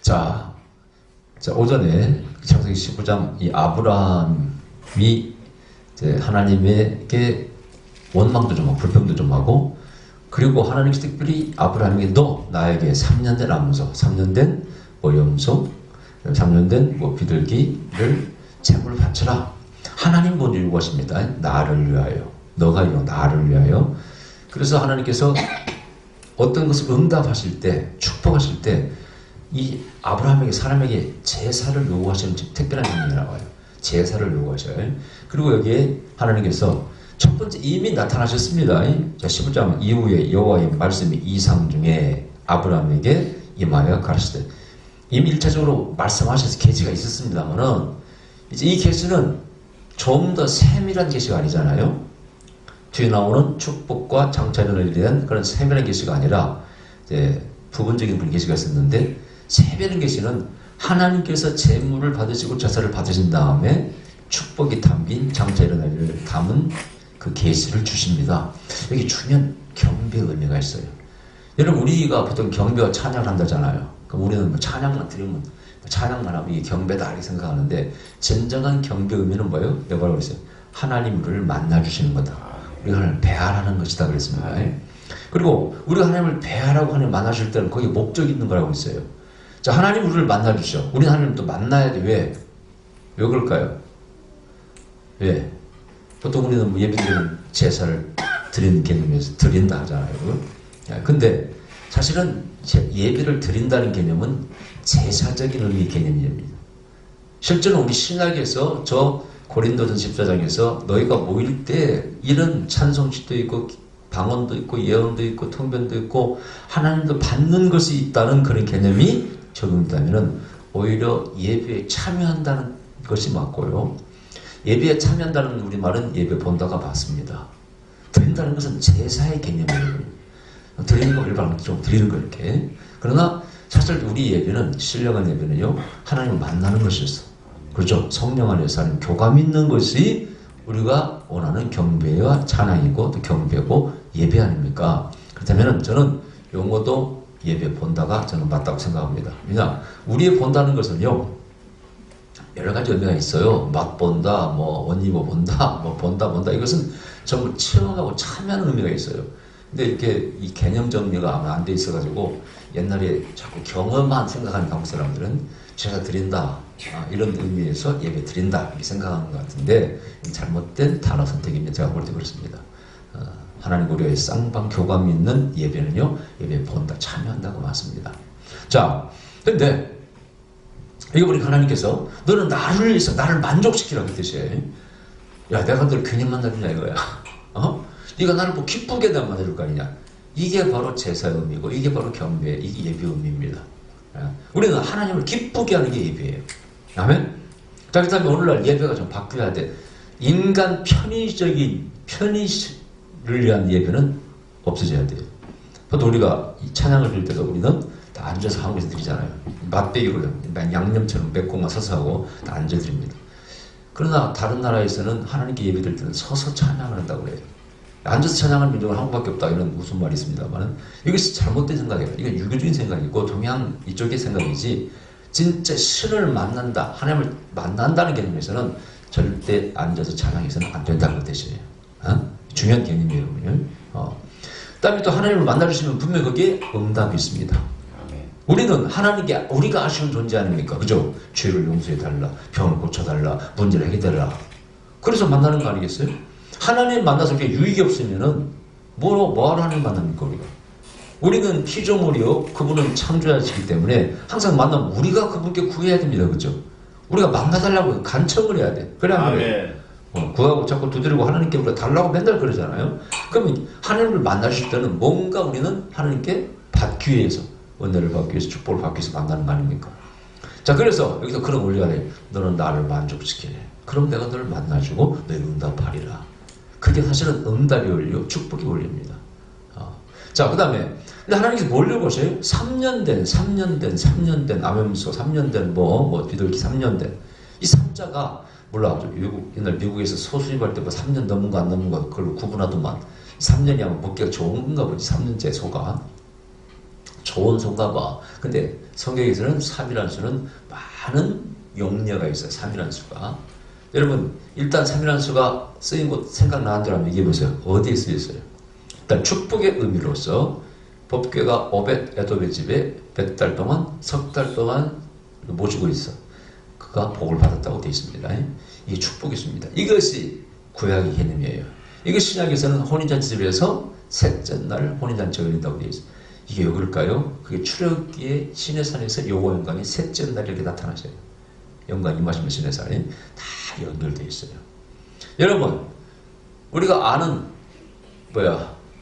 자, 오전에 창세기 19장 이 아브라함이 이제 하나님에게 원망도 좀 하고 불평도 좀 하고, 그리고 하나님께서 특별히 아브라함에게 너 나에게 3년 된 암소, 3년 된 염소, 3년 된 비둘기를 제물로 바쳐라. 하나님 먼저 요구하십니다. 나를 위하여. 너가 이거 나를 위하여. 그래서 하나님께서 어떤 것을 응답하실 때, 축복하실 때 이 아브라함에게, 사람에게 제사를 요구하시는 특별한 의미가 나와요. 제사를 요구하셔요. 그리고 여기에 하나님께서 첫 번째 이미 나타나셨습니다. 자, 15장 이후에 여호와의 말씀이 이상 중에 아브라함에게 임하여 가르치되, 이미 1차적으로 말씀하셔서 계시가 있었습니다만은 이제 이 계시는 좀 더 세밀한 계시가 아니잖아요. 뒤에 나오는 축복과 장차전에 대한 그런 세밀한 계시가 아니라 이제 부분적인 그런 계시가 있었는데, 세밀한 계시는 하나님께서 제물을 받으시고 제사를 받으신 다음에 축복이 담긴 장차 일어날 일을 담은 그 계시를 주십니다. 여기 중요한 경배의 의미가 있어요. 여러분, 우리가 보통 경배와 찬양을 한다잖아요. 그럼 우리는 뭐 찬양만 들으면, 찬양만 하면 이게 경배다 이렇게 생각하는데, 진정한 경배의 의미는 뭐예요? 내가 뭐라고 그랬어요? 하나님 우리를 만나주시는 거다. 우리가 하나님을 배알하는 것이다 그랬습니다. 그리고 우리가 하나님을 배알하고 하나님 만나실 때는 거기에 목적이 있는 거라고 있어요. 자, 하나님 우리를 만나주셔. 우리는 하나님 또 만나야 돼. 왜? 왜 그럴까요? 왜? 보통 우리는 뭐 예배드리는 제사를 드리는 개념에서 드린다 하잖아요. 근데 사실은 예배를 드린다는 개념은 제사적인 의미의 개념입니다. 실제로 우리 신학에서 저 고린도전 14장에서 너희가 모일 때 이런 찬송시도 있고 방언도 있고 예언도 있고 통변도 있고 하나님도 받는 것이 있다는 그런 개념이 적용된다면 오히려 예배에 참여한다는 것이 맞고요. 예배에 참여한다는 우리말은 예배 본다가 맞습니다. 드린다는 것은 제사의 개념이에요. 드리는 거 일반 좀 드리는 거 이렇게. 그러나 사실 우리 예배는, 신령한 예배는요, 하나님을 만나는 것이었어. 그렇죠? 성령 안에서 하는 교감 있는 것이 우리가 원하는 경배와 찬양이고 또 경배고 예배 아닙니까? 그렇다면 저는 용어도 예배 본다가 저는 맞다고 생각합니다. 왜냐? 우리의 본다는 것은요, 여러 가지 의미가 있어요. 맛본다, 뭐 옷 입어 본다, 뭐 본다. 이것은 전부 체험하고 참여하는 의미가 있어요. 근데 이렇게 이 개념 정리가 아마 안 돼 있어가지고 옛날에 자꾸 경험만 생각하는 한국 사람들은 제가 드린다, 이런 의미에서 예배 드린다 이렇게 생각하는 것 같은데, 잘못된 단어 선택입니다. 제가 볼 때 그렇습니다. 하나님 우리의 쌍방 교감 있는 예배는요, 예배 본다, 참여한다고 맞습니다. 자, 근데 이거 우리 하나님께서 너는 나를 위해서 나를 만족시키라고 그 뜻이에요. 야, 내가 너를 괜히 만나주냐 이거야. 네가 나를 뭐 기쁘게 만나줄 거 아니냐. 이게 바로 제사의 의미고 이게 바로 경배, 이게 예배 의미입니다. 우리는 하나님을 기쁘게 하는 게 예배예요. 아멘? 자, 그렇다면 오늘날 예배가 좀 바뀌어야 돼. 인간 편의를 위한 예배는 없어져야 돼요. 보통 우리가 이 찬양을 드릴 때도 우리는 다 앉아서 한국에서 드리잖아요. 맛배기로 양념처럼 맵고만 서서 하고 다 앉아 드립니다. 그러나 다른 나라에서는 하나님께 예배 드릴 때는 서서 찬양을 한다고 그래요. 앉아서 찬양하는 민족은 한국밖에 없다, 이런 무슨 말이 있습니다만, 이것이 잘못된 생각이에요. 이건 유교적인 생각이고 동양 이쪽의 생각이지, 진짜 신을 만난다, 하나님을 만난다는 개념에서는 절대 앉아서 찬양해서는 안 된다는 뜻이에요. 중요한 개념이에요. 그다음에 또 하나님을 만나주시면 분명히 거기에 응답이 있습니다. 우리는 하나님께 우리가 아쉬운 존재 아닙니까? 그죠? 죄를 용서해달라, 병을 고쳐달라, 문제를 해결해달라. 그래서 만나는 거 아니겠어요? 하나님 만나서 그게 유익이 없으면은 뭐하러 하나님 만납니까, 우리가? 우리는 피조물이요, 그분은 창조자시기 때문에 항상 만나면 우리가 그분께 구해야 됩니다. 그죠? 우리가 만나달라고 간청을 해야 돼. 그래 안 그래? 구하고 자꾸 두드리고 하나님께 우리가 달라고 맨날 그러잖아요. 그러면 하나님을 만나실 때는 뭔가 우리는 하나님께 받기 위해서, 은혜를 받기 위해서, 축복을 받기 위해서 만나는 거 아닙니까? 자, 그래서 여기서 그런 원리가 돼. 너는 나를 만족시키네. 그럼 내가 너를 만나주고 너의 응답하리라. 그게 사실은 응답의 원리요, 축복의 원리입니다. 자, 그 다음에 하나님께서 뭘 요구하셔요? 3년 된 암염소, 3년 된 비둘기 3년 된. 이 3자가 몰라, 옛날 미국에서 소 수입할 때 3년 넘은 거 안 넘은 거 그걸 구분하더만. 3년이 아마 먹기가 좋은 건가 보지, 3년째 소가. 좋은 수인가 봐. 근데 성경에서는 3이라는 수는 많은 용례가 있어요. 3이라는 수가. 여러분 일단 3이라는 수가 쓰인 곳 생각나는 대로 한번 얘기해보세요. 어디에 쓰였어요? 일단 축복의 의미로서 법궤가 오벳 에돔의 집에 100달 동안 석 달 동안 모시고 있어. 그가 복을 받았다고 되어 있습니다. 이게 축복이 있습니다. 이것이 구약의 개념이에요. 이것이 신약에서는 혼인잔치집에서 셋째 날 혼인잔치가 열린다고 되어 있어요. 이게 왜 그럴까요? 그게 출애굽기에 시내산에서 여호와 영광이 셋째 날 이렇게 나타나셔요. 영광 임하시면 시내산이 다 연결되어 있어요. 여러분 우리가 아는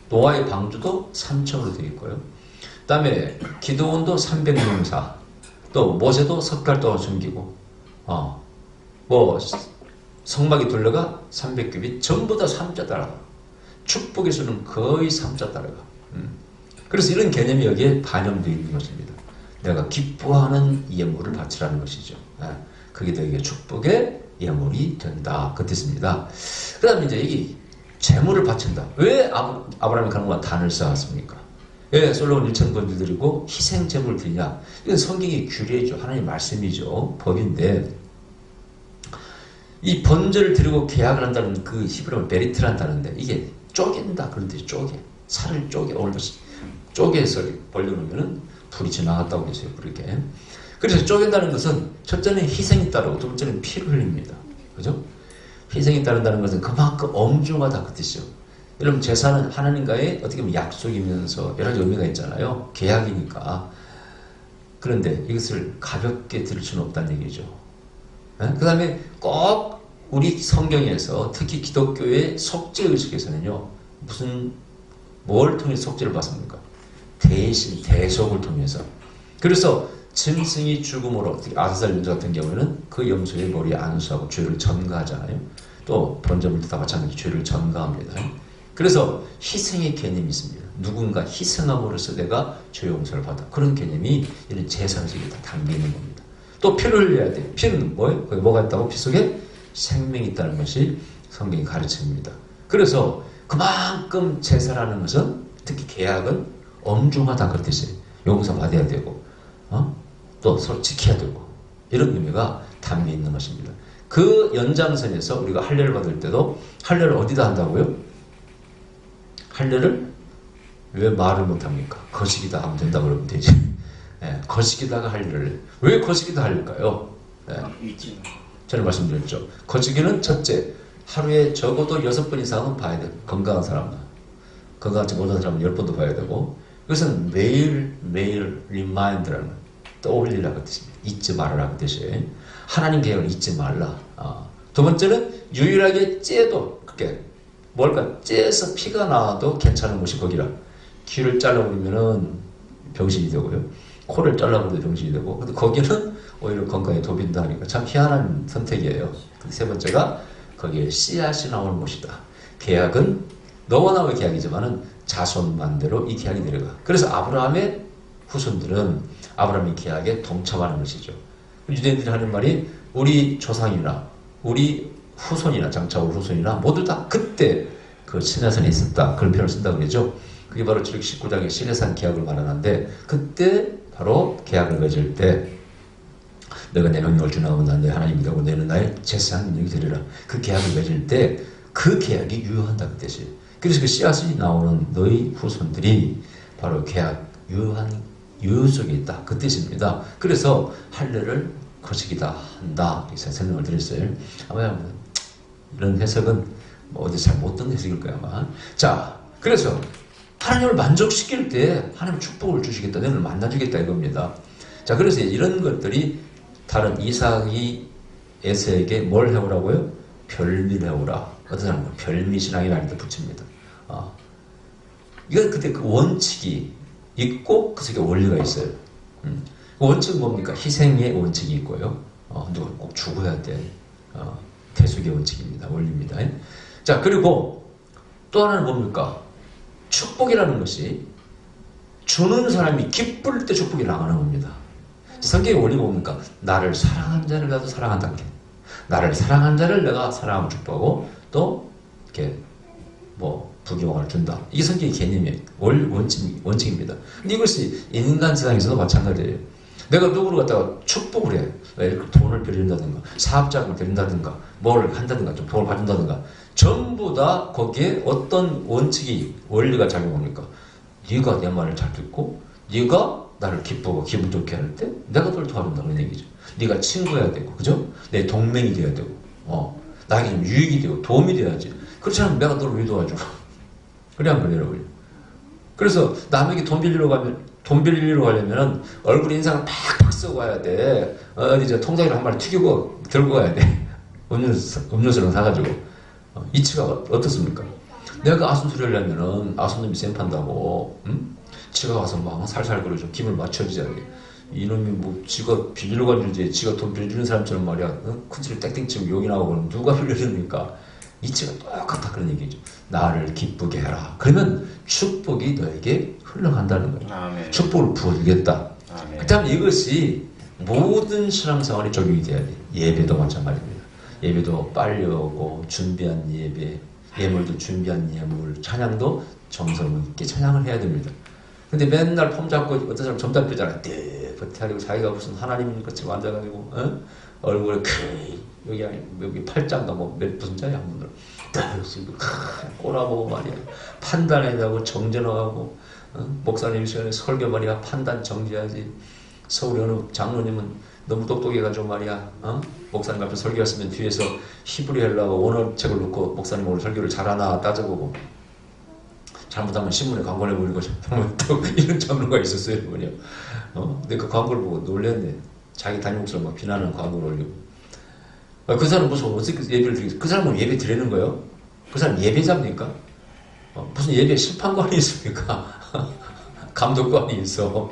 노아의 방주도 3층으로 되어 있고요. 그 다음에 기드온도 300명사, 또 모세도 석 달 동안 숨기고, 성막이 둘러가 300규빗, 전부 다 3자 따라가. 축복의 수는 거의 3자 따라가. 그래서 이런 개념이 여기에 반영되어 있는 것입니다. 내가 기뻐하는 예물을 바치라는 것이죠. 그게 너에게 축복의 예물이 된다. 그 뜻입니다. 그 다음에 이제 이 재물을 바친다. 왜 아브라함이 그런 거 단을 쌓았습니까? 왜 솔로몬 1,000번을 드리고 희생 제물을 드리냐? 이건 성경의 규례이죠. 하나님의 말씀이죠. 법인데 이 번제를 드리고 계약을 한다는 그 히브리어로 베리트를 한다는데 이게 쪼갠다 그런 뜻이 쪼개. 살을 쪼개. 오늘도 쪼개서 벌려놓으면 불이 지나갔다고 계세요. 그렇게. 그래서 쪼갠다는 것은 첫째는 희생이 따르고 두 번째는 피를 흘립니다. 그죠? 희생이 따른다는 것은 그만큼 엄중하다 그 뜻이죠. 여러분 제사는 하나님과의 어떻게 보면 약속이면서 여러 가지 의미가 있잖아요. 계약이니까. 그런데 이것을 가볍게 들을 수는 없다는 얘기죠. 그 다음에 꼭 우리 성경에서 특히 기독교의 속죄의식에서는요. 뭘 통해서 속죄를 받습니까? 대신 대속을 통해서. 그래서 짐승이 죽음으로 아사살 연자 같은 경우에는 그 염소의 머리에 안수하고 죄를 전가하잖아요. 또 번제물도 다 마찬가지 죄를 전가합니다. 그래서 희생의 개념이 있습니다. 누군가 희생함으로써 내가 죄 용서를 받아. 그런 개념이 이런 제사 속에 다 담기는 겁니다. 또 피를 흘려야 돼. 피는 뭐예요? 거기 뭐가 있다고? 피 속에 생명이 있다는 것이 성경이 가르칩니다. 그래서 그만큼 제사라는 것은 특히 계약은 엄중하다 그 뜻이에요. 용서받아야 되고 또 서로 지켜야 되고 이런 의미가 담겨 있는 것입니다. 그 연장선에서 우리가 할례를 받을 때도 할례를 어디다 한다고요? 할례를 왜 말을 못합니까? 거시기다 하면 된다고 그러면 되지. 거시기다가 할례를 왜 거시기다 할까요? 전에 말씀드렸죠. 거시기는 첫째 하루에 적어도 6번 이상은 봐야 돼요. 건강한 사람은. 건강하지 못한 사람은 10번도 봐야 되고 이것은 매일 리마인드라는 떠올리라고 뜻입니다. 잊지 말아라고 뜻이에요. 하나님 계획을 잊지 말라. 두 번째는 유일하게 째도 그게 뭘까? 째서 피가 나와도 괜찮은 곳이 거기라. 귀를 잘라버리면은 병신이 되고요. 코를 잘라버려도 병신이 되고. 근데 거기는 오히려 건강에 도움이 된다니까 참 희한한 선택이에요. 세 번째가 거기에 씨앗이 나오는 곳이다. 계약은 너와 나의 계약이지만은 자손만대로 이 계약이 내려가. 그래서 아브라함의 후손들은 아브라함의 계약에 동참하는 것이죠. 유대인들이 하는 말이 우리 조상이나 우리 후손이나 장차올 후손이나 모두 다 그때 그 시내산에 있었다. 그런 표현을 쓴다 그러죠. 그게 바로 출애굽 19장의 시내산 계약을 말하는데 그때 바로 계약을 맺을 때 너가 내 명령을 준하면 난 내 하나님이라고 너는 나의 제사장 능력이 되리라. 그 계약을 맺을 때 그 계약이 유효한다 그 뜻이에요. 그래서 그 씨앗이 나오는 너희 후손들이 바로 계약 유효 속에 있다 그 뜻입니다. 그래서 할례를 거시기다 한다 이렇게 설명을 드렸어요. 아마 이런 해석은 어디 잘 못 듣는 해석일 거야 아마. 자, 그래서 하나님을 만족시킬 때 하나님 축복을 주시겠다, 너를 만나주겠다 이겁니다. 자, 그래서 이런 것들이 다른 이삭이 에서에게 뭘 해오라고요? 별미를 해오라. 어떤 사람은 별미신앙이라는 데 붙입니다. 이건 그때 그 원칙이 있고 그 속에 원리가 있어요. 그 원칙은 뭡니까? 희생의 원칙이 있고요. 누가 꼭 죽어야 돼. 대속의 원칙입니다. 원리입니다. 자, 그리고 또 하나는 뭡니까? 축복이라는 것이 주는 사람이 기쁠 때 축복이 나가는 겁니다. 성경의 원리가 뭡니까? 나를 사랑한 자를 나도 사랑한다. 나를 사랑한 자를 내가 사랑하고 축복하고 또 이렇게 부경을 준다. 이게 성경의 개념이에요. 원칙입니다. 근데 이것이 인간 세상에서도 마찬가지예요. 내가 누구를 갖다가 축복을 해. 돈을 드린다든가, 사업자금을 드린다든가, 뭘 한다든가, 좀 돈을 받는다든가, 전부 다 거기에 어떤 원리가 작용합니까? 네가 내 말을 잘 듣고, 네가 나를 기쁘고 기분 좋게 할 때, 내가 널 도와준다. 그런 얘기죠. 네가 친구여야 되고, 그죠? 내 동맹이 돼야 되고, 나에게 좀 유익이 되고, 도움이 돼야지. 그렇지 않으면 내가 널 왜 도와줘? 그래, 안 그래요, 여러분? 그래서 남에게 돈 빌리러 가려면 얼굴 인상을 팍팍 쓰고 가야 돼. 어디 저 통장으로 한 마리 튀기고 들고 가야 돼. 음료수랑 사가지고. 이치가 어떻습니까? 내가 아순소리를 내면은 아순놈이 쌤 판다고, 응? 지가 가서 막 살살 거려줘. 기분을 맞춰주자. 이놈이 뭐 지가 빌리러 가주지, 지가 돈 빌려주는 사람처럼 말이야. 큰 소리 땡땡 치고 욕이 나오고 그러면 누가 빌려줍니까? 이치가 똑같다 그런 얘기죠. 나를 기쁘게 해라. 그러면 축복이 너에게 흘러간다는 거예요. 아멘. 축복을 부어주겠다. 그 다음에 이것이 모든 신앙생활에 적용이 돼야 돼. 예배도 마찬가지입니다. 예배도 빨리 오고 준비한 예배, 예물도 준비한 예물, 찬양도 정성 있게 찬양을 해야 됩니다. 근데 맨날 폼 잡고 어떤 사람 점잡히잖아. 버티하려고 자기가 무슨 하나님 같이 앉아가지고 얼굴에 여기 팔짱가 무슨 자야 한 분들 꼬라보고 말이야. 판단해가고 정전하고 목사님 시간에 설교 말이야. 판단 정지하지. 서울에 어느 장로님은 너무 똑똑해가지고 말이야. 목사님 앞에 설교했으면 뒤에서 히브리어라고 원어책을 놓고 목사님 오늘 설교를 잘하나 따져보고 잘못하면 신문에 광고 내버리고 또 이런 장르가 있었어요, 여러분요. 근데 그 광고를 보고 놀랬네. 자기 담임 목사를 막 비난하는 광고를 올리고. 그 사람 무슨 어떻게 예배를 드리겠어요? 그 사람은 예배 드리는 거예요? 그 사람 예배자입니까? 무슨 예배 심판관이 있습니까? 감독관이 있어.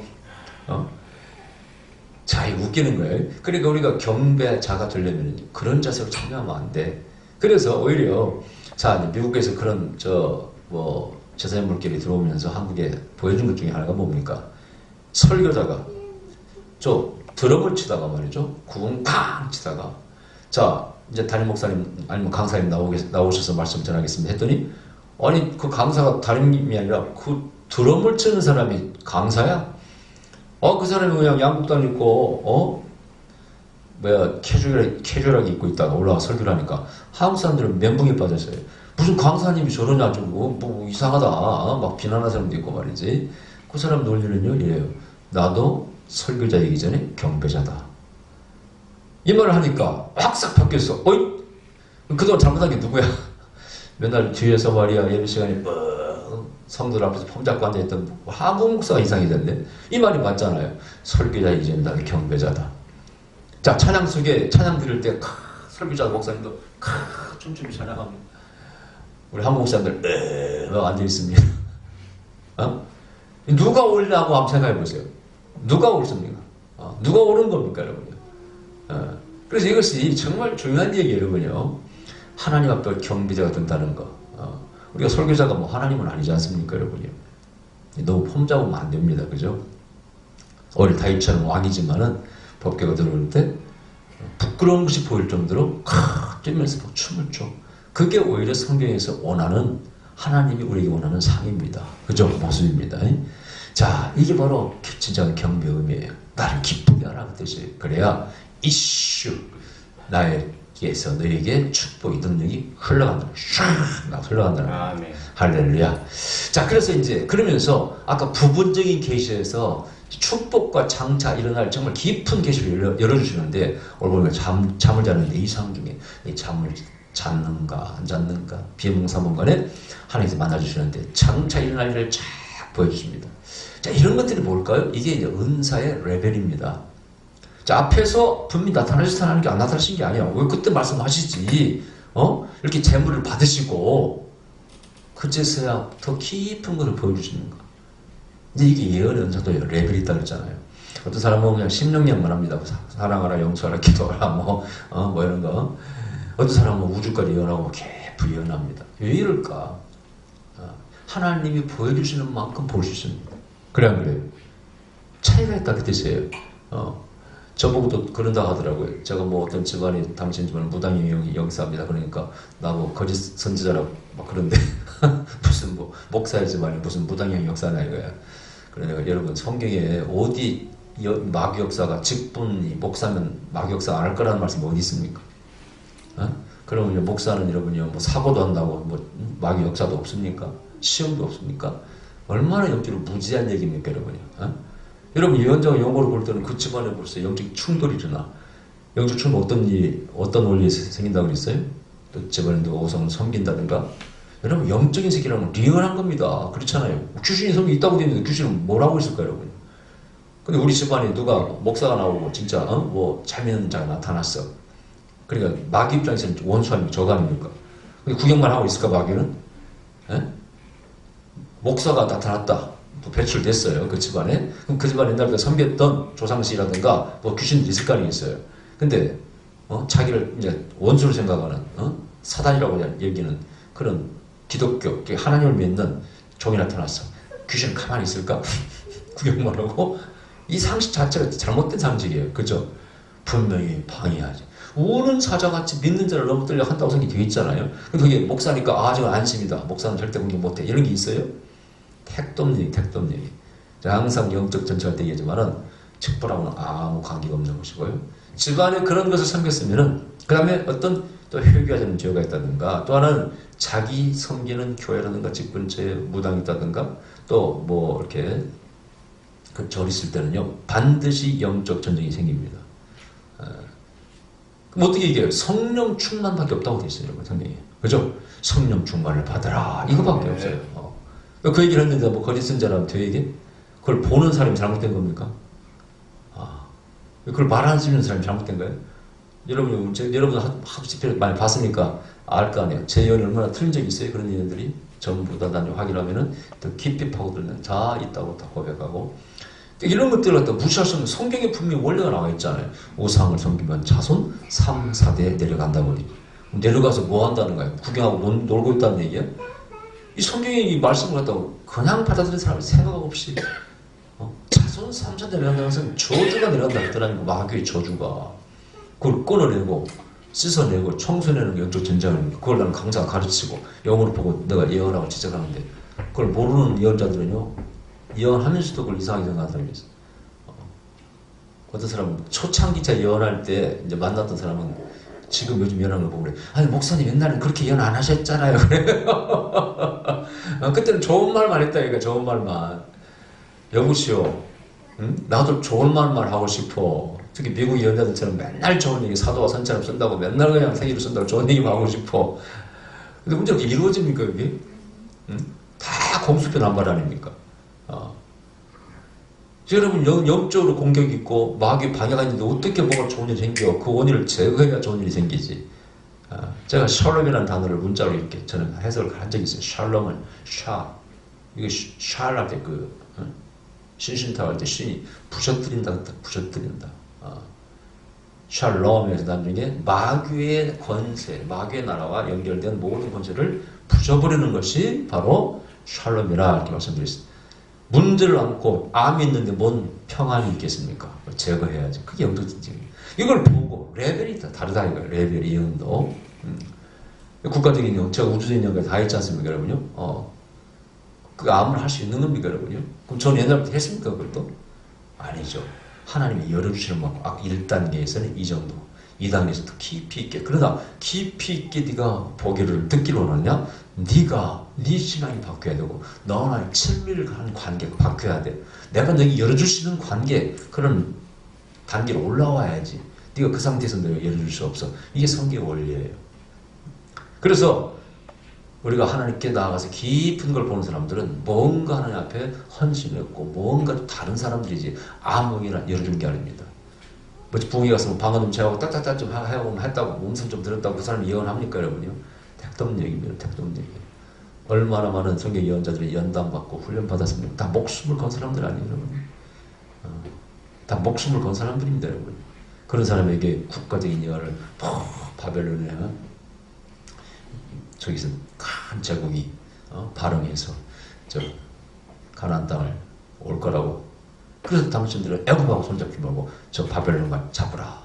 자, 이거 웃기는 거예요. 그러니까 우리가 경배자가 되려면 그런 자세로 참여하면 안 돼. 그래서 오히려 자, 미국에서 그런 제사장 물길이 들어오면서 한국에 보여준 것 중에 하나가 뭡니까? 설교자가 드럼을 치다가 말이죠. 구궁팡 치다가 자, 이제 담임 목사님 아니면 강사님 나오셔서 말씀 전하겠습니다 했더니 아니 그 강사가 담임이 아니라 그 드럼을 치는 사람이 강사야? 그 사람이 그냥 양복도 안 입고 캐주얼하게 입고 있다가 올라와 설교를 하니까 한국 사람들은 멘붕에 빠졌어요. 무슨 강사님이 저러냐 좀 뭐 이상하다 막 비난하는 사람도 있고 말이지. 그 사람 논리는요 이래요. 나도 설교자이기 전에 경배자다. 이 말을 하니까 확 바뀌었어. 그동안 잘못한 게 누구야? 맨날 뒤에서 말이야 예배 시간에 성도들 앞에서 폼 잡고 앉아있던 한국 목사가 이상이 됐네. 이 말이 맞잖아요. 설교자이기 전에 나는 경배자다. 자, 찬양 속에 찬양 드릴 때 설교자 목사님도 춤추며 찬양합니다. 우리 한국 목사님들 앉아있습니다. 누가 옳냐고 한번 생각해보세요. 누가 옳습니까? 누가 옳은 겁니까 여러분요? 그래서 이것이 정말 중요한 얘기예요 여러분요. 하나님 앞에 경배자가 된다는 거. 우리가 설교자가 하나님은 아니지 않습니까 여러분요? 너무 폼 잡으면 안 됩니다. 그죠? 어릴 다윗처럼 왕이지만은 법궤가 들어올 때 부끄러운 것이 보일 정도로 뛰면서 춤을 춰. 그게 오히려 성경에서 원하는 하나님이 우리에게 원하는 삶입니다. 그죠? 모습입니다. 자, 이게 바로 진짜 경배의 의미예요. 나를 기쁘게 하라 그 뜻이에요. 그래야 이슈 나에게서 너에게 축복의 능력이 흘러간다. 샥 흘러간다는 거예요. 할렐루야. 자, 그래서 이제 그러면서 아까 부분적인 계시에서 축복과 장차 일어날 정말 깊은 계시를 열어주시는데 오늘 보면 잠을 자는데 이상 중에 이 잠을 잤는가 안 잤는가 비몽사몽간에 하나님께서 만나주시는데 장차 일어날 일을 쫙 보여주십니다. 자, 이런 것들이 뭘까요? 이게 이제 은사의 레벨입니다. 자, 앞에서 분명히 나타나는 게 안 나타나신 게 아니에요. 왜 그때 말씀하시지? 이렇게 재물을 받으시고 그제서야 더 깊은 것을 보여주시는 거. 이제 이게 예언의 은사도 레벨이 있다고 했잖아요. 어떤 사람은 그냥 심령력만 합니다. 사랑하라, 용서하라, 기도하라, 이런 거. 어떤 사람은 우주까지 예언하고 깊이 예언합니다. 왜 이럴까? 하나님이 보여주시는 만큼 볼 수 있습니다. 그래 안 그래요? 차이가 있다 그 뜻이에요. 저보고도 그런다 하더라고요. 제가 뭐 어떤 집안이 당신 집안은 무당이 역사입니다. 그러니까 나 뭐 거짓 선지자라고 막 그런데 무슨 뭐 목사의 집안이 무슨 무당형 역사냐 이거야. 그러니까 여러분 성경에 어디 마귀 역사가 직분이 목사면 마귀 역사 안 할 거라는 말씀이 어디 있습니까? 어? 그러면 목사는 여러분이요 뭐 사고도 한다고 뭐 마귀 역사도 없습니까? 시험도 없습니까? 얼마나 영적으로 무지한 얘기입니까, 여러분이? 어? 여러분 예언자가 영어를 볼 때는 그 집안에 벌써 영적 충돌이 일어나. 영적 충돌 어떤 원리에 생긴다고 그랬어요? 또 집안에 누가 우상을 섬긴다든가. 여러분 영적인 세계라는 건 리얼한 겁니다. 그렇잖아요. 귀신이 섬기 있다고 되는데 귀신은 뭘 하고 있을까요, 여러분? 근데 우리 집안에 누가 목사가 나오고 진짜 뭐 잘 믿는 자가 나타났어. 그러니까 마귀 입장에서는 원수 아닙니까? 적 아닙니까? 근데 구경만 하고 있을까 마귀는? 에? 목사가 나타났다. 또 배출됐어요. 그 집안에. 그럼 그 집안에 옛날부터 섬겼던 조상씨라든가 뭐 귀신들이 있을 거 아니겠어요. 근데 자기를 이제 원수로 생각하는 사단이라고 여기는 그런 기독교, 하나님을 믿는 종이 나타났어. 귀신은 가만히 있을까? 구경만 하고 이 상식 자체가 잘못된 상식이에요. 그죠? 분명히 방해하지. 우는 사자같이 믿는 자를 넘어뜨려 한다고 생각이 되어 있잖아요. 근데 그게 목사니까 저건 안심이다. 목사는 절대 공격 못해. 이런 게 있어요? 택돔 얘기. 제가 항상 영적 전체할 때 얘기하지만은 직분하고는 아무 관계가 없는 것이고요. 집안에 그런 것을 섬겼으면은 그 다음에 어떤 또 회개하지 않는 죄가 있다든가 또 하나는 자기 섬기는 교회라든가 직분체에 무당이 있다든가 또 뭐 이렇게 그 절 있을 때는요 반드시 영적 전쟁이 생깁니다. 그럼 어떻게 얘기해요? 성령 충만밖에 없다고 되어 있어요, 여러분 성경에. 그죠? 성령 충만을 받으라 이거밖에 없어요. 그 얘기를 했는데 뭐 거짓 선자라면 되게 그걸 보는 사람이 잘못된 겁니까? 그걸 말하는 사람이 잘못된 거예요? 여러분 하도 집회를 많이 봤으니까 알 거 아니에요. 제 예언이 얼마나 틀린 적이 있어요? 그런 예언들이 전부 다 나중에 확인하면은 더 깊이 파고들면 다 있다고 다 고백하고 이런 것들을 갖다 무시할 수 없는 성경에 분명히 원리가 나와 있잖아요. 우상을 섬기면 자손 3, 4대 내려간다고. 내려가서 뭐 한다는 거예요? 구경하고 놀고 있다는 얘기예요? 이 성경의 이 말씀을 갖다가 그냥 받아들인 사람이 생각 없이 자손 3, 4대 내려간다는 것은 저주가 내려간다 했더라니까. 마귀의 저주가 그걸 끊어내고 씻어내고 청소내는 영적 전쟁입니다. 그걸 나는 강사가 가르치고 영어로 보고 내가 예언하고 지적하는데 그걸 모르는 예언자들은요 예언하면서도 그걸 이상하게 생각하는 사람이 있어요. 어떤 사람은 초창기차 예언할 때 이제 만났던 사람은 지금 요즘 예언하는 걸 보고 그래. 아니 목사님 옛날엔 그렇게 예언 안 하셨잖아요. 그래요. 그때는 좋은 말만 했다니까. 좋은 말만. 여보시오. 응? 나도 좋은 말만 하고 싶어. 특히 미국 예언자들처럼 맨날 좋은 얘기 사도와 선처럼 쓴다고 맨날 그냥 생일을 쓴다고 좋은 얘기만 하고 싶어. 근데 문제가 이루어집니까 이게? 응? 다 공수변한 말 아닙니까? 여러분 영적으로 공격이 있고 마귀 방해가 있는데 어떻게 뭐가 좋은 일이 생겨? 그 원인을 제거해야 좋은 일이 생기지. 제가 샬롬이라는 단어를 문자로 이렇게 저는 해석을 한 적이 있어요. 샬롬은 이게 샬할 때 신신타고 할 때 신이 부셔뜨린다. 샬롬에서 나중에 마귀의 권세, 마귀의 나라와 연결된 모든 권세를 부셔버리는 것이 바로 샬롬이라 이렇게 말씀드렸습니다. 문제를 안고 암이 있는데 뭔 평안이 있겠습니까? 제거해야지. 그게 영적 전쟁이에요. 이걸 보고 레벨이 다르다 이거예요. 레벨 예언도. 국가적인 영, 제가 우주적인 영까지 다 했지 않습니까, 여러분요? 그 암을 할 수 있는 겁니까, 여러분요? 그럼 저는 옛날부터 했습니까, 그것도? 아니죠. 하나님이 열어주시는 막 1단계에서는 이 정도, 2단계에서 더 깊이 있게. 그러다 깊이 있게 네가 보기를 듣기를 원하냐? 네가 네 신앙이 바뀌어야 되고 너와 친밀을 하는 관계가 바뀌어야 돼. 내가 너에게 열어줄 수 있는 관계, 그런 단계로 올라와야지. 네가 그 상태에서 내가 열어줄 수 없어. 이게 성경의 원리예요. 그래서 우리가 하나님께 나아가서 깊은 걸 보는 사람들은 뭔가 하나님 앞에 헌신했고 뭔가 다른 사람들이지 아무에게나 열어준 게 아닙니다. 뭐 부흥회 가서 방언 좀 제하고 딱딱딱 좀 했다고 몸소 좀 들었다고 그 사람이 예언합니까, 여러분요? 택도 얘기입니다. 택도 얘기. 얼마나 많은 성경 예언자들이 연단받고 훈련받았습니까? 다 목숨을 건 사람들 아니에요, 여러분? 다 목숨을 건 사람들입니다, 여러분. 그런 사람에게 국가적인 예언을 바벨론에 저기서 큰 제국이 발흥해서 저 가나안 땅을 올 거라고 그래서 당신들은 애굽하고 손잡지 말고 저 바벨론만 잡으라.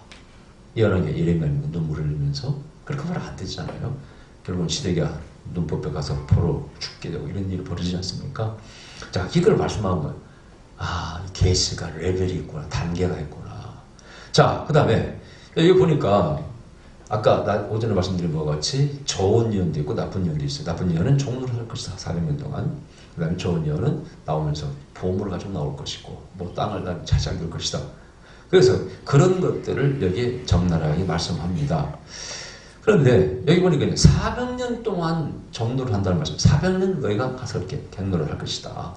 이어나게 예레미야가 눈물을 흘리면서 그렇게 하면 안 되잖아요. 결국은 시대가 눈법에 가서 포로 죽게 되고 이런 일이 벌어지지 않습니까? 자, 이걸 말씀하는 거예요. 아, 계시가 레벨이 있구나. 단계가 있구나. 자, 그 다음에 여기 보니까 아까 오전에 말씀드린 것과 같이 좋은 예언도 있고 나쁜 예언도 있어요. 나쁜 예언은 종로를 할 것이다. 400년 동안. 그 다음에 좋은 예언은 나오면서 보물을 가지고 나올 것이고 뭐 땅을 차지할 것이다. 그래서 그런 것들을 여기에 적나라하게 말씀합니다. 그런데 여기 보니까 400년 동안 종로를 한다는 말씀. 400년 너희가 가서 이렇게 갱노를 할 것이다.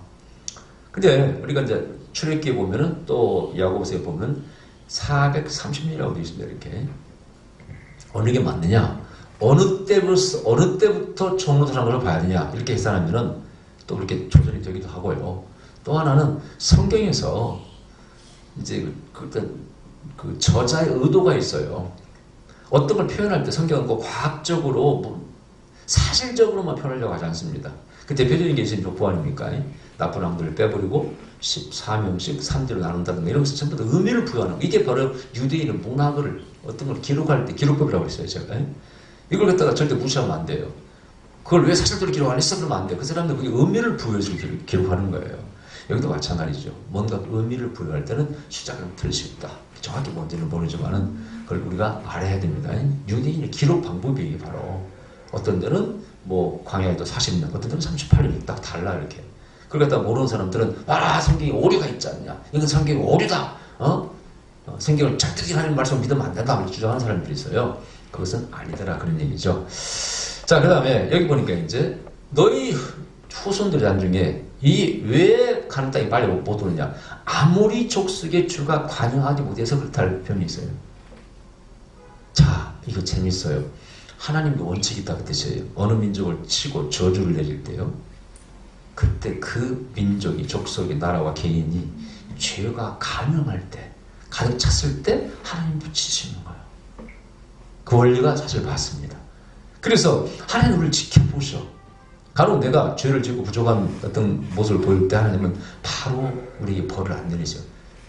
근데 우리가 이제 출애굽기에 보면은 또 야고보서에 보면 430년이라고 되어 있습니다. 이렇게. 어느 게 맞느냐? 어느 때부터 종로를 하는 걸 봐야 되냐? 이렇게 계산하면은 또 그렇게 조절이 되기도 하고요. 또 하나는 성경에서 이제 그 저자의 의도가 있어요. 어떤 걸 표현할 때 성경은 꼭 과학적으로 사실적으로만 표현하려고 하지 않습니다. 그 대표적인 게 이제 족보 아닙니까? 나쁜 왕들을 빼버리고 14명씩 3대로 나눈다든가 이런 것을 전부 다 의미를 부여하는 거. 이게 바로 유대인의 문학을 어떤 걸 기록할 때 기록법이라고 했어요. 제가. 이걸 갖다가 절대 무시하면 안 돼요. 그걸 왜 사실대로 기록 안 했어? 그러면 안 돼요. 그 사람들 그게 의미를 부여해서 기록하는 거예요. 여기도 마찬가지죠. 뭔가 의미를 부여할 때는 시작은 틀릴 수 있다. 정확히 뭔지는 모르지만은 그걸 우리가 알아야 됩니다. 유대인의 기록 방법이 이게 바로 어떤 데는 뭐 광야에도 40년, 어떤 데는 38년이 딱 달라 이렇게. 그걸 갖다 모르는 사람들은 성경에 오류가 있지 않냐. 이건 성경에 오류다. 성경을 짝짝이 하는 말씀을 믿으면 안 된다. 주장하는 사람들이 있어요. 그것은 아니더라 그런 얘기죠. 자, 그 다음에 여기 보니까 이제 너희 후손들이 나중에 이 왜 가나안 땅에 빨리 못 오느냐. 아모리 족속의 주가 관여하지 못해서 그렇다는 표현이 있어요. 자, 이거 재밌어요. 하나님의 원칙이 있다고 뜻이에요. 어느 민족을 치고 저주를 내릴 때요. 그때 그 민족이 족속의 나라와 개인이 죄가 감염할 때 가득 찼을 때 하나님 붙이시는 거예요. 그 원리가 사실 맞습니다. 그래서 하나님 우리를 지켜보셔. 간혹 내가 죄를 짓고 부족한 어떤 모습을 보일 때 하나님은 바로 우리에게 벌을 안 내리죠.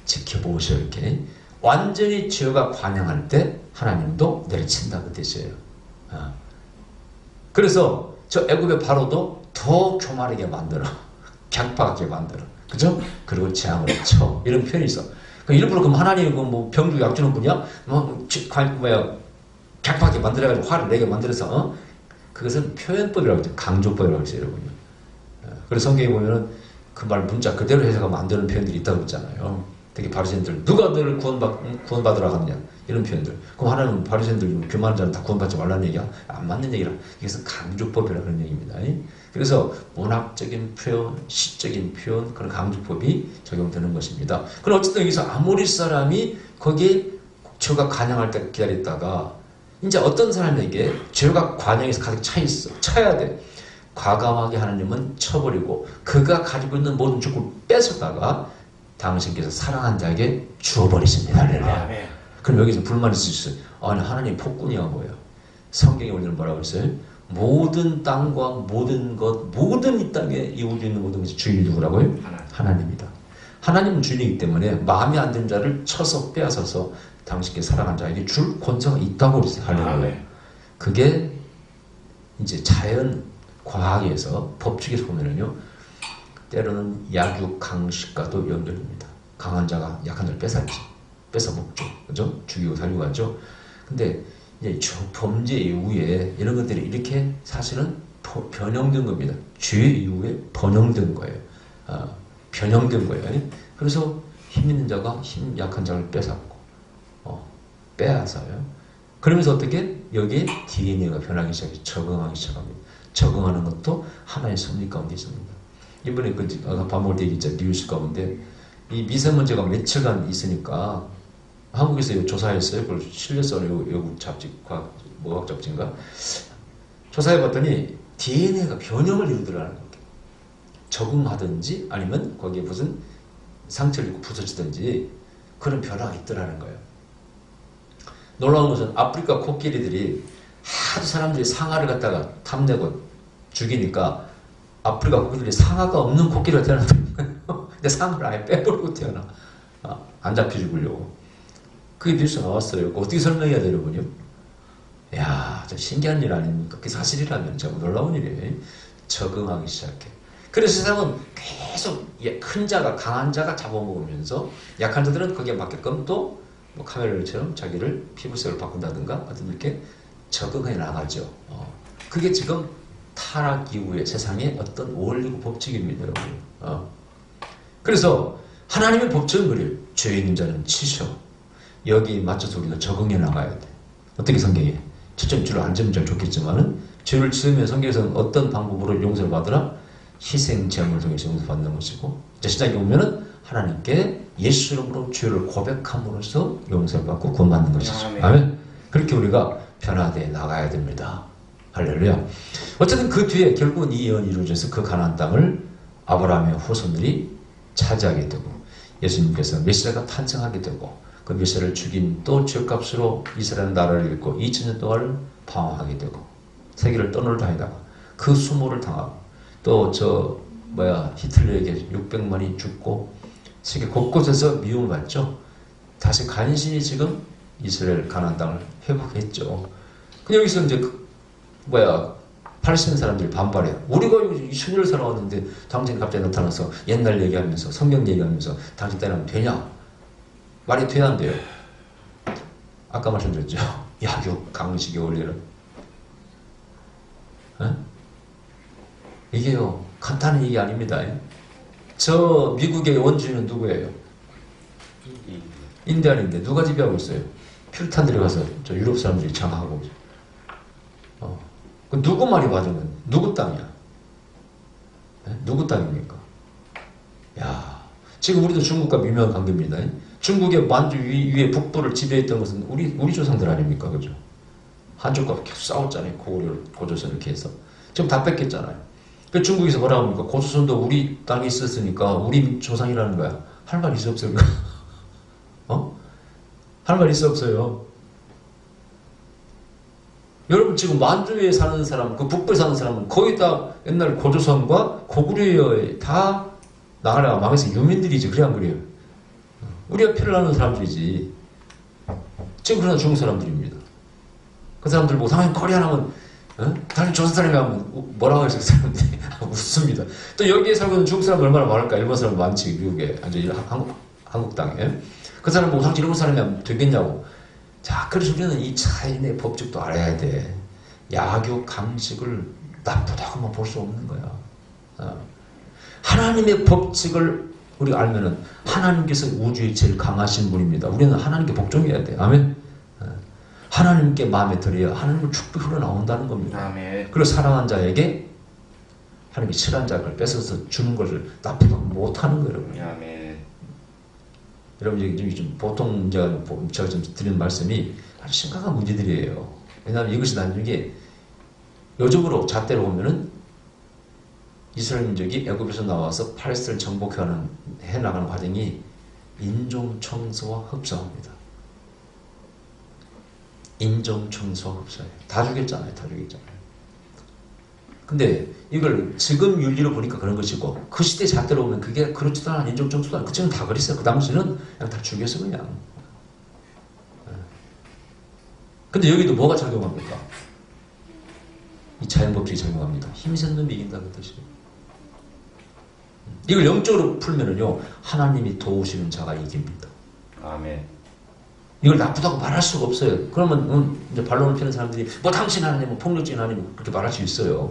지켜보셔 이렇게. 완전히 죄가 관영할 때 하나님도 내려친다 그 뜻이에요. 그래서 저 애굽의 바로도 더 교만하게 만들어. 격박하게 만들어. 그죠? 그리고 재앙을 쳐. 이런 표현이 있어. 일부러 그럼 하나님이 뭐 병주 약 주는 분이야? 격박하게 만들어가지고 화를 내게 만들어서, 그것은 표현법이라고 하죠. 강조법이라고 했어요, 여러분요. 그래서 성경에 보면은 그 말 문자 그대로 해석하면 안 되는 표현들이 있다고 그랬잖아요. 특히 바리새인들, 누가 너를 구원받으라 하느냐. 이런 표현들. 그럼 하나님은 바리새인들, 교만한 자는 다 구원받지 말라는 얘기야? 안 맞는 얘기라. 이것은 강조법이라 그런 얘기입니다. 그래서 문학적인 표현, 시적인 표현, 그런 강조법이 적용되는 것입니다. 그럼 어쨌든 여기서 아모리 사람이 거기에 죄가 관영할 때 기다렸다가 이제 어떤 사람에게 죄가 관영에서 가득 차 있어. 쳐야 돼. 과감하게 하나님은 쳐버리고 그가 가지고 있는 모든 축복을 뺏었다가 당신께서 사랑한 자에게 주어버리십니다. 할렐루야. 그럼 여기서 불만이 있을 수 있어요. 아니 하나님 폭군이야 뭐예요? 성경에 오늘은 뭐라고 했어요? 모든 땅과 모든 것, 모든 이 땅에 이 우주에 있는 모든 것이 주인이 누구라고요? 하나님이다. 하나님은 주인이기 때문에 마음에 안 드는 자를 쳐서 빼앗아서 당신께 사랑한 자에게 줄 권세가 있다고 그랬어요. 할렐루야. 그게 이제 자연 과학에서 법칙에서 보면은요, 때로는 약육 강식과도 연결됩니다. 강한 자가 약한 자를 뺏어 먹죠. 그죠? 죽이고 살리고 하죠. 근데 이제 범죄 이후에 이런 것들이 이렇게 사실은 변형된 겁니다. 죄 이후에 번영된 거예요. 변형된 거예요. 그래서 힘 있는 자가 힘 약한 자를 뺏었고, 빼앗아요. 그러면서 어떻게? 여기에 DNA가 변하기 시작해 적응하기 시작합니다. 적응하는 것도 하나의 섭리 가운데 있습니다. 이번에 아까 밥 먹을 때 얘기했죠. 뉴스 가운데 이 미세먼지가 며칠간 있으니까 한국에서 조사했어요. 그걸 실렸어요. 외국 잡지, 과학 잡지인가? 조사해봤더니 DNA가 변형을 일으키더라는 거예요. 적응하든지 아니면 거기에 무슨 상처를 입고 부서지든지 그런 변화가 있더라는 거예요. 놀라운 것은 아프리카 코끼리들이 하도 사람들이 상아를 갖다가 탐내고 죽이니까 아프리카 코끼리들이 상아가 없는 코끼리가 태어났다는 거예요. 내 상을 아예 빼버리고 태어나. 안 잡혀 죽으려고. 그게 뉴스 나왔어요. 어떻게 설명해야 돼요, 여러분요? 야, 좀 신기한 일 아닙니까? 그게 사실이라면 정말 놀라운 일이에요. 적응하기 시작해. 그래서 세상은 계속 큰 자가, 강한 자가 잡아먹으면서 약한 자들은 거기에 맞게끔 또 뭐 카멜처럼 자기를 피부색을 바꾼다든가 어떤 이렇게 적응해 나가죠. 그게 지금 타락 이후의 세상의 어떤 원리고 법칙입니다, 여러분. 그래서 하나님의 법칙은 그래요. 죄 있는 자는 치셔. 여기에 맞춰서 우리가 적응해 나가야 돼. 어떻게 성경에? 초점 줄을 안 잡으면 좋겠지만은 죄를 지으면 성경에서는 어떤 방법으로 용서를 받으라? 희생 제물을 통해서 용서받는 것이고, 이제 시작에 보면은 하나님께 예수 이름으로 죄를 고백함으로써 용서를 받고 구원받는 것이죠. 아멘. 그렇게 우리가 변화되어 나가야 됩니다. 할렐루야. 어쨌든 그 뒤에 결국은 이 예언이 이루어져서 그 가나안 땅을 아브라함의 후손들이 차지하게 되고, 예수님께서 메시아가 탄생하게 되고, 그 메시아를 죽인 또 죄값으로 이스라엘 나라를 잃고 2000년 동안을 방황하게 되고, 세계를 떠놀다니다가 그 수모를 당하고, 또 히틀러에게 600만이 죽고 세계 곳곳에서 미움을 받죠. 다시 간신히 지금 이스라엘 가나안 땅을 회복했죠. 근데 여기서 이제 팔레스타인 사람들이 반발해요. 우리가 2000년을 살아왔는데 당신이 갑자기 나타나서 옛날 얘기하면서 성경 얘기하면서 당신 때는 되냐? 말이 돼야 안 돼요. 아까 말씀드렸죠. 야교 강식의 원리를. 이게요, 간단한 얘기 아닙니다. 저 미국의 원주민은 누구예요? 인디안인데 누가 지배하고 있어요? 퓨리탄들이 가서 저 유럽 사람들이 장악하고 있어요. 그 누구 말이 맞으면 누구 땅이야? 누구 땅입니까? 야, 지금 우리도 중국과 미묘한 관계입니다. 중국의 만주 위에 북부를 지배했던 것은 우리 조상들 아닙니까? 그죠? 한족과 계속 싸웠잖아요. 고조선 이렇게 해서. 지금 다 뺏겼잖아요. 그 중국에서 뭐라고 합니까? 고조선도 우리 땅에 있었으니까 우리 조상이라는 거야. 할 말 있어 없어요? 할 말 있어 없어요? 여러분 지금 만주에 사는 사람, 그 북부에 사는 사람은 거의 다 옛날 고조선과 고구려에 다 나라가 망해서 유민들이지. 그래 안 그래요? 우리가 피를 나는 사람들이지. 지금 그러나 중국 사람들입니다. 그 사람들 뭐 상황이 코리안 하면 다른 조선 사람이 하면 뭐라고 해서 그 사람들이 웃습니다. 또 여기에 살고 있는 중국 사람 얼마나 많을까? 일본 사람 많지. 미국에 한국 땅에. 그 사람 뭐 상치 일본 사람이 하면 되겠냐고. 자, 그래서 우리는 이 차이의 법칙도 알아야 돼. 야교 강식을 나쁘다고만 볼 수 없는 거야. 하나님의 법칙을 우리가 알면은 하나님께서 우주의 제일 강하신 분입니다. 우리는 하나님께 복종해야 돼. 아멘. 하나님께 마음에 들어야 하나님의 축복이 흘러나온다는 겁니다. 아멘. 그리고 사랑한 자에게 하나님이 싫어한 자를 뺏어서 주는 것을 나쁘다고 못하는 거예요. 아멘. 여러분 여기 좀 보통 제가 좀 드리는 말씀이 아주 심각한 문제들이에요. 왜냐하면 이것이 나중에 요즘으로 잣대로 보면은 이스라엘 민족이 애굽에서 나와서 팔레스타인을 정복해 나가는 과정이 인종 청소와 흡사합니다. 인종 청소와 흡사해요. 다 죽였잖아요. 근데 이걸 지금 윤리로 보니까 그런 것이고, 그 시대 잣대로 보면 그게 그렇지도 않은 인종 청소도 아니고, 그때는 다 그랬어요. 그 당시는 그냥 다 죽여서 그냥. 근데 여기도 뭐가 작용합니까? 이 자연법칙이 작용합니다. 힘센 놈이 이긴다 그 뜻이에요. 이걸 영적으로 풀면은요, 하나님이 도우시는 자가 이깁니다. 아멘. 이걸 나쁘다고 말할 수가 없어요. 그러면 이제 반론을 피는 사람들이 뭐 당신 하나님, 뭐 폭력적인 하나님 그렇게 말할 수 있어요.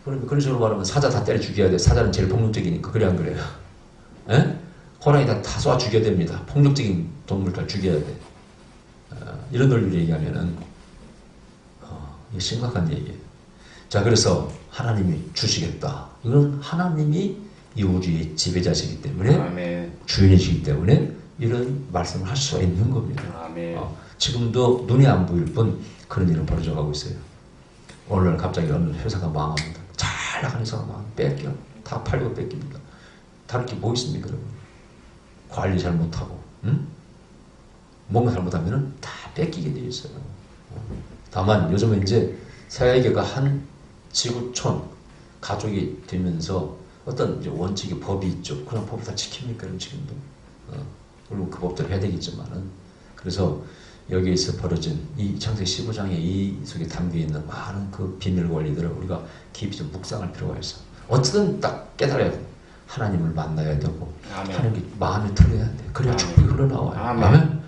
그러면 그런 식으로 말하면 사자 다 때려 죽여야 돼. 사자는 제일 폭력적이니까. 그래 안 그래요? 에? 호랑이 다 쏴 죽여야 됩니다. 폭력적인 동물 다 죽여야 돼. 이런 논리를 얘기하면은 이게 심각한 얘기예요. 자, 그래서 하나님이 주시겠다. 이건 하나님이 이 우주의 지배자시기 때문에, 아멘. 주인이시기 때문에 이런 말씀을 할 수가 있는 겁니다. 아멘. 지금도 눈에 안 보일 뿐 그런 일은 벌어져 가고 있어요. 오늘날 갑자기 어느 회사가 망합니다. 잘 나가는 회사가 뺏겨. 다 팔고 뺏깁니다. 다를 게 뭐 있습니까, 여러분? 관리 잘못하고, 뭔가 잘못하면 다 뺏기게 되어 있어요. 다만 요즘은 이제 세계가 한 지구촌 가족이 되면서 어떤 이제 원칙의 법이 있죠. 그런 법을 다 지킵니까? 그럼 지금도. 물론 그 법대로 해야 되겠지만은. 그래서 여기에서 벌어진 이 창세기 15장의 이 속에 담겨있는 많은 그 비밀 원리들을 우리가 깊이 좀 묵상할 필요가 있어. 어쨌든 딱 깨달아야 돼. 하나님을 만나야 되고, 아멘. 하나님께 마음을 들어야 돼. 그래야 아멘. 축복이 흘러나와요. 아멘. 아멘.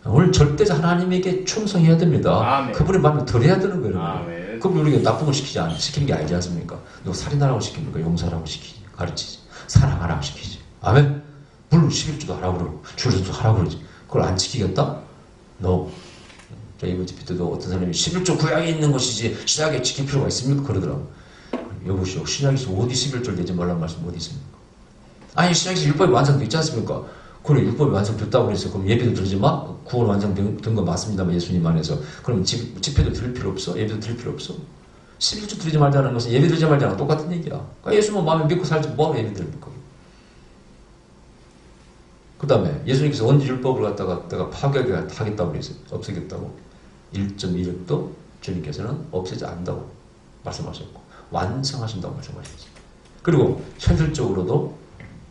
오늘 절대적 하나님에게 충성해야 됩니다. 아멘. 그분의 마음을 들어야 되는 거예요. 아멘. 그럼 우리가 나쁜 걸 시키는 게 아니지 않습니까? 너 살인하라고 시킵니까? 용서하라고 시키지. 가르치지. 사랑하라고 시키지. 아멘? 물론 11조도 하라고 그러고, 주일도 하라고 그러지. 그걸 안 지키겠다? 너. 저 이번 집회 때도 어떤 사람이 11조 구약에 있는 것이지 신약에 지킬 필요가 있습니까? 그러더라고. 여보시오. 신약에서 어디 11조를 내지 말라는 말씀 어디 있습니까? 아니, 신약에서 율법이 완성되어 있지 않습니까? 그래, 율법이 완성됐다고 그래서 그럼 예배도 드리지 마? 구원 완성된 거 맞습니다만 예수님 안에서. 그럼 집회도 드릴 필요 없어? 예배도 드릴 필요 없어? 11조 드리지 말자는 것은 예배 드리지 말자는 똑같은 얘기야. 그러니까 예수만 마음에 믿고 살지 뭐하러 예배 드립니까? 그 다음에 예수님께서 언제 율법을 갖다가 파괴하겠다고 그랬어요? 없애겠다고? 1.1도 주님께서는 없애지 않는다고 말씀하셨고 완성하신다고 말씀하셨어요. 그리고 현실적으로도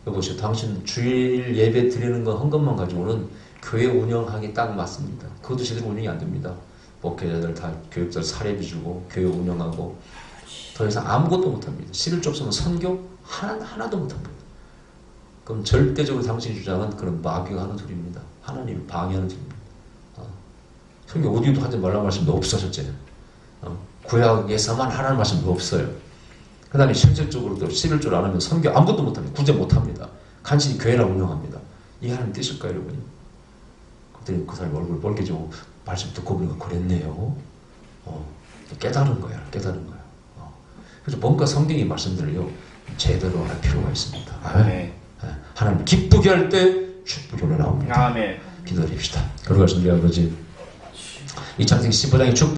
여보세요. 당신 주일 예배 드리는 거 한 것만 가지고는 교회 운영하기 딱 맞습니다. 그것도 제대로 운영이 안 됩니다. 목회자들 다 교육자 사례비 주고 교회 운영하고 더 이상 아무것도 못합니다. 11조 없으면 선교 하나도 못합니다. 그럼 절대적으로 당신의 주장은 그런 마귀하는 소리입니다. 하나님을 방해하는 소리입니다. 선교 어디도 하지 말라는 말씀도 없어졌잖아요. 구약에서만 하라는 말씀도 없어요. 그 다음에 실질적으로도 11조를 안 하면 선교 아무것도 못합니다. 구제 못합니다. 간신히 교회나 운영합니다. 이게 하나님 뜻일까요, 여러분? 그때 그 사람이 얼굴 빨개지고 말씀 듣고 보니까 그랬네요. 깨달은 거야, 깨달은 거야. 그래서 뭔가 성경의 말씀들을요, 제대로 할 필요가 있습니다. 아멘. 하나님 기쁘게 할 때 축복이 올라옵니다. 아멘. 기도드립시다. 거룩하신 우리 아버지, 이 창세기 15장의 축복